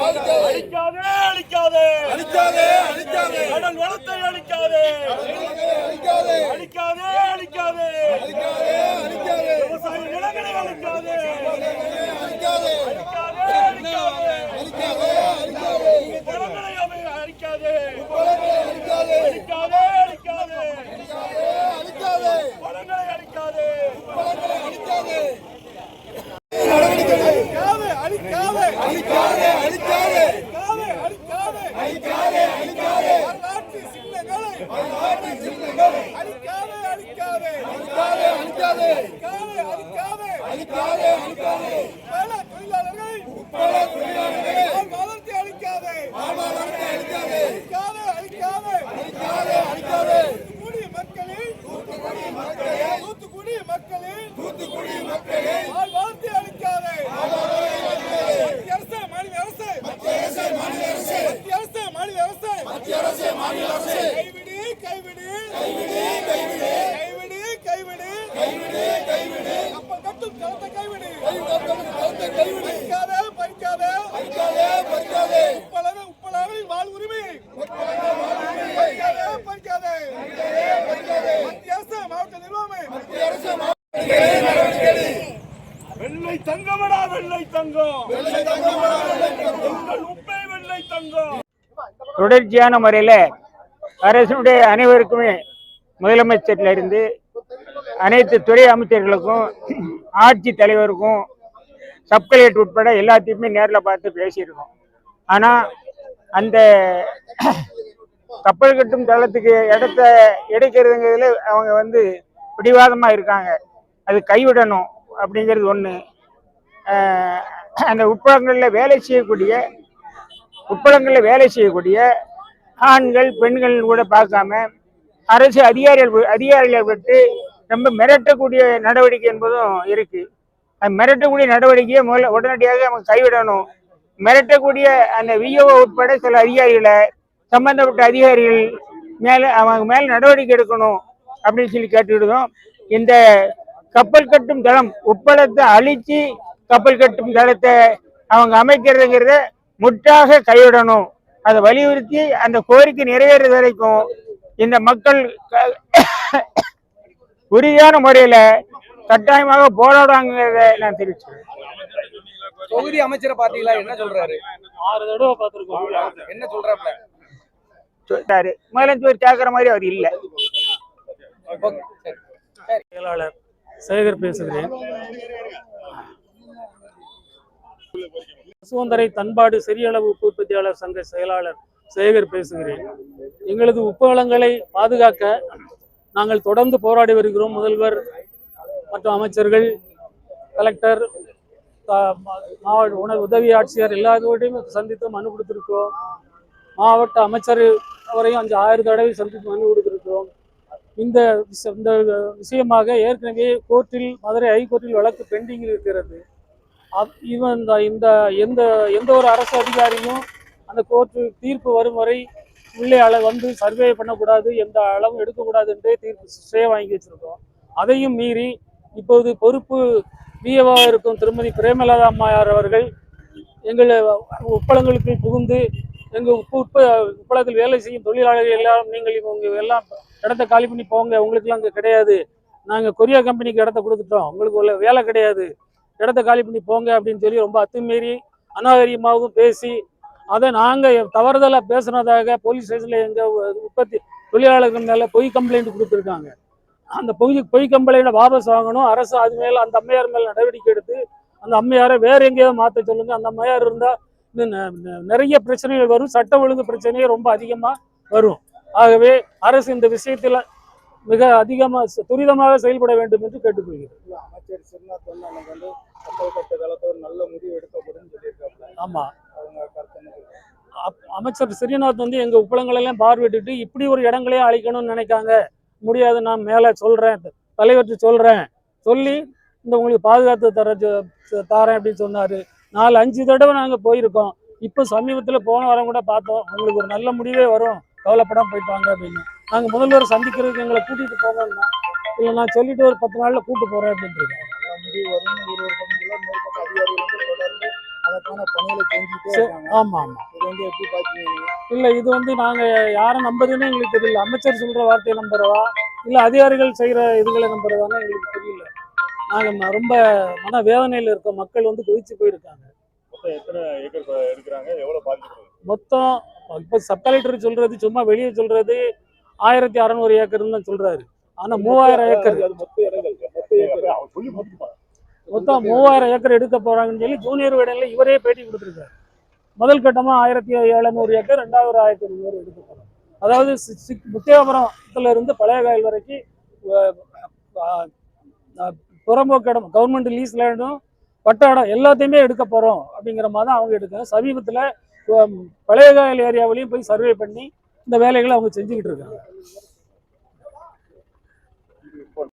அழிக்காதே அழிக்காதே அழிக்காதே அழிக்காதே கடல் வளத்தை அழிக்காதே அழிக்காதே அழிக்காதே அழிக்காதே அழிக்காதே அழிக்காதே விவசாய நிலங்களை அழிக்காதே அழிக்காதே அழிக்காதே அழிக்காதே அழிக்காதே அழிக்காதே பழங்களை அழிக்காதே அழிக்காதே அழிக்காதே அழிக்காதே அழிக்காதே பழங்களை அழிக்காதே பழங்களை அழிக்காதே அழிக்காதே அழிக்காதே அழிக்காதே அழிக்காதே அழிக்காதே அழிக்காதே அழிக்காதே வரலாற்று சின்னங்களை வரலாற்று சின்னங்களை அழிக்காதே அழிக்காதே அழிக்காதே அழிக்காதே அழிக்காதே அழிக்காதே அழிக்காதே பல தொழிலாளர்கள் வளர்ச்சி அழிக்காதே வளர்ச்சி அழிக்காதே அழிக்காதே அழிக்காதே அழிக்காதே தூத்துக்குடி மக்களே தூத்துக்குடி மக்களே வளர்ச்சி அழிக்காதே மத்திய அரசு மாநில அரசு மத்திய அரசு மாநில அரசு கைவிடு கைவிடு கைவிடு கைவிடு கைவிடு கைவிடு கைவிடு கப்பல் கட்டும் தளத்தை கைவிடு கைவிடு பறிக்காதே பறிக்காதே பறிக்காதே பறிக்காதே உப்பளவில் வாழ் உரிமை பறிக்காதே பறிக்காதே பறிக்காதே மத்திய அரசு மாவட்ட நிர்வாகமே மத்திய அரசு வெள்ளை தங்கமடா வெள்ளை தங்கம் வெள்ளை தங்கமடா வெள்ளை தங்கம் உங்கள் உப்பை வெள்ளை தங்கம். தொடர்ச்சியான முறையில் அரசுடைய அனைவருக்குமே முதலமைச்சர்ல இருந்து அனைத்து துறை அமைச்சர்களுக்கும் ஆட்சி தலைவருக்கும் சப்கலெக்டர் உட்பட எல்லாத்தையுமே நேரில் பார்த்து பேசியிருக்கோம். ஆனால் அந்த கப்பல் கட்டும் தளத்துக்கு இடத்த எடுக்கிறதுங்கிறதுல அவங்க பிடிவாதமாக இருக்காங்க. அது கைவிடணும் அப்படிங்கிறது ஒன்று. அந்த உப்பளங்களில் வேலை செய்யக்கூடிய ஆண்கள் பெண்கள் கூட பார்க்காம அரசு அதிகாரிகளை விட்டு ரொம்ப மிரட்டக்கூடிய நடவடிக்கை என்பதும் இருக்கு. அது மிரட்டக்கூடிய நடவடிக்கையை உடனடியாக அவங்க கைவிடணும். மிரட்டக்கூடிய அந்த விஓ உட்பட சில அதிகாரிகளை சம்பந்தப்பட்ட அதிகாரிகள் அவங்க மேல நடவடிக்கை எடுக்கணும் அப்படின்னு சொல்லி கேட்டுக்கிட்டோம். இந்த கப்பல் கட்டும் தளம் உப்பளத்தை அழிச்சு கப்பல் கட்டும் தளத்தை அவங்க அமைக்கிறதுங்கிறத முற்றாக கைவிடணும். அதை வலியுறுத்தி அந்த கோரிக்கை நிறைவேறது வரைக்கும் இந்த மக்கள் உறுதியான முறையில கட்டாயமாக போராடுவாங்கிறத நான் தெரிவிச்சேன். தொகுதி அமைச்சரை பாத்தீங்களா? என்ன சொல்றாரு? 6 தடவை பார்த்திருக்கோம். என்ன சொல்றாரு? முதலமைச்சர் கேட்கிற மாதிரி அவர் இல்லை. செயலாளர் சேகர் பேசுகிறேன். சுதந்திரை பண்பாடு சிறியளவு உப்பு உற்பத்தியாளர் சங்க செயலாளர் சேகர் பேசுகிறேன். எங்களது உப்பு வளங்களை பாதுகாக்க நாங்கள் தொடர்ந்து போராடி வருகிறோம். முதல்வர் மற்றும் அமைச்சர்கள், கலெக்டர், மாவட்ட உதவி ஆட்சியர் எல்லாரோடையும் சந்தித்து மனு கொடுத்திருக்கிறோம். மாவட்ட அமைச்சர் அவரையும் 1000 தடவை சந்தித்து மனு கொடுத்திருக்கிறோம். இந்த விஷயமாக ஏற்கனவே கோர்ட்டில், மதுரை ஹைகோர்ட்டில் வழக்கு பெண்டிங்கில் இருக்கிறது. எந்த ஒரு அரசு அதிகாரியும் அந்த கோர்ட்டு தீர்ப்பு வரும் வரை உள்ளே சர்வே பண்ணக்கூடாது, எந்த அளவும் எடுக்கக்கூடாது என்றே தீர்ப்பு ஸ்டே வாங்கி வச்சிருக்கோம். அதையும் மீறி இப்போது பொறுப்பு விஏவாக இருக்கும் திருமதி பிரேமலதா அம்மையார் அவர்கள் எங்கள் உப்பளங்களுக்கு புகுந்து எங்கள் உப்பளத்தில் வேலை செய்யும் தொழிலாளர்கள் எல்லாரும், நீங்கள் இவங்க எல்லாம் இடத்த காலி பண்ணி போங்க, உங்களுக்குலாம் அங்கே கிடையாது, நாங்கள் கொரியா கம்பெனிக்கு இடத்த கொடுத்துட்டோம், உங்களுக்கு உள்ள வேலை கிடையாது, இடத்த காலி பண்ணி போங்க அப்படின்னு சொல்லி ரொம்ப அத்துமீறி அநாகரிகமாகவும் பேசி அதை நாங்கள் தவறுதலாக பேசுனதாக போலீஸ் ஸ்டேஷனில் எங்கள் உற்பத்தி தொழிலாளர்கள் மேலே பொய் கம்ப்ளைண்ட் கொடுத்துருக்காங்க. அந்த பொய் கம்ப்ளைண்ட்டை வாபஸ் வாங்கணும். அரசு அது மேலே அந்த அம்மையார் மேலே நடவடிக்கை எடுத்து அந்த அம்மையாரை வேற எங்கேயாவது மாற்ற சொல்லுங்க. அந்த அம்மையார் இருந்தால் நிறைய பிரச்சனைகள் வரும், சட்ட ஒழுங்கு பிரச்சனையே ரொம்ப அதிகமாக வரும். ஆகவே அரசு இந்த விஷயத்தில் மிக அதிகமாக துரிதமாக செயல்பட வேண்டும் என்று கேட்டுக்கொள்கிறேன். அமைச்சர் சிறுநாத் கப்பல் கட்ட தளத்தை நல்ல முடிவு எடுக்கப்படும் சொல்லியிருக்காங்க. ஆமாம், அமைச்சர் ஸ்ரீநாத் எங்கள் உப்பளங்களெல்லாம் பார்வையிட்டு இப்படி ஒரு இடங்களையும் அழிக்கணும்னு நினைக்காங்க. முடியாது, நான் மேலே சொல்கிறேன், தலைவர்கிட்ட சொல்கிறேன், சொல்லி உங்களுக்கு பாதுகாத்து தரேன் அப்படின்னு சொன்னார். 4-5 தடவை நாங்கள் போயிருக்கோம். இப்போ சமீபத்தில் போன வாரம் கூட பார்த்தோம். உங்களுக்கு ஒரு நல்ல முடிவே வரும், கவலைப்படாமல் போயிட்டாங்க அப்படின்னு. நாங்கள் முதல்வர் சந்திக்கிறதுக்கு எங்களை கூட்டிகிட்டு போங்கன்னா, இல்லை நான் சொல்லிட்டு ஒரு 10 நாளில் கூப்பிட்டு போகிறேன் அப்படின்ட்டு இருக்கேன். முடிவு வரும். ஒரு பக்கம் அதிகாரிகள் தொடர்ந்து அதை அதற்கான பணிகளை செஞ்சுட்டே சரி, இருக்காங்க. ஆமா ஆமா. இது வந்து எப்படி பாத்தீங்க நீங்க? இல்ல இது வந்து நாங்க யாரை நம்புறதுன்னு எங்களுக்கு தெரியல. அமைச்சர் சொல்ற வார்த்தையை நம்புறதா இல்ல அதிகாரிகள் செய்யற இதுகளை நம்புறதான்னு எங்களுக்கு தெரியல. நாங்க ரொம்ப மன வேதனையில இருக்கோம். மக்கள் வந்து கொதிச்சு போயிருக்காங்க. மொத்தம் எத்தனை ஏக்கர் எடுக்கிறாங்க, எவ்வளவு பாதிக்கப்படுது? மொத்தம் இப்ப சப் கலெக்டர் சொல்றது சும்மா வெளியே சொல்றது 1600 ஏக்கர்னு தான் சொல்றாரு. ஆனா 3000 ஏக்கர் அது மொத்த இடங்கள், மொத்த ஏக்கர். அவர் சொல்லி முடிச்சுப்பாங்க. மொத்தம் 3000 ஏக்கர் எடுக்க போறாங்கன்னு சொல்லி ஜூனியர் விடையில இவரே பேட்டி கொடுத்துருக்காரு. முதல் கட்டமா 1700 ஏக்கர், 2வது 1300 எடுக்க போறோம். அதாவது முத்தியாபுரத்துல இருந்து பழைய காயல் வரைக்கும் புறம்போக்கு இடம், கவர்மெண்ட் லீஸ் லேண்டும் பட்ட இடம் எல்லாத்தையுமே எடுக்க போறோம் அப்படிங்கிற மாதிரி தான் அவங்க எடுக்காங்க. சமீபத்தில் பழைய காயல் ஏரியாவிலையும் போய் சர்வே பண்ணி இந்த வேலைகளை அவங்க செஞ்சுக்கிட்டு இருக்காங்க.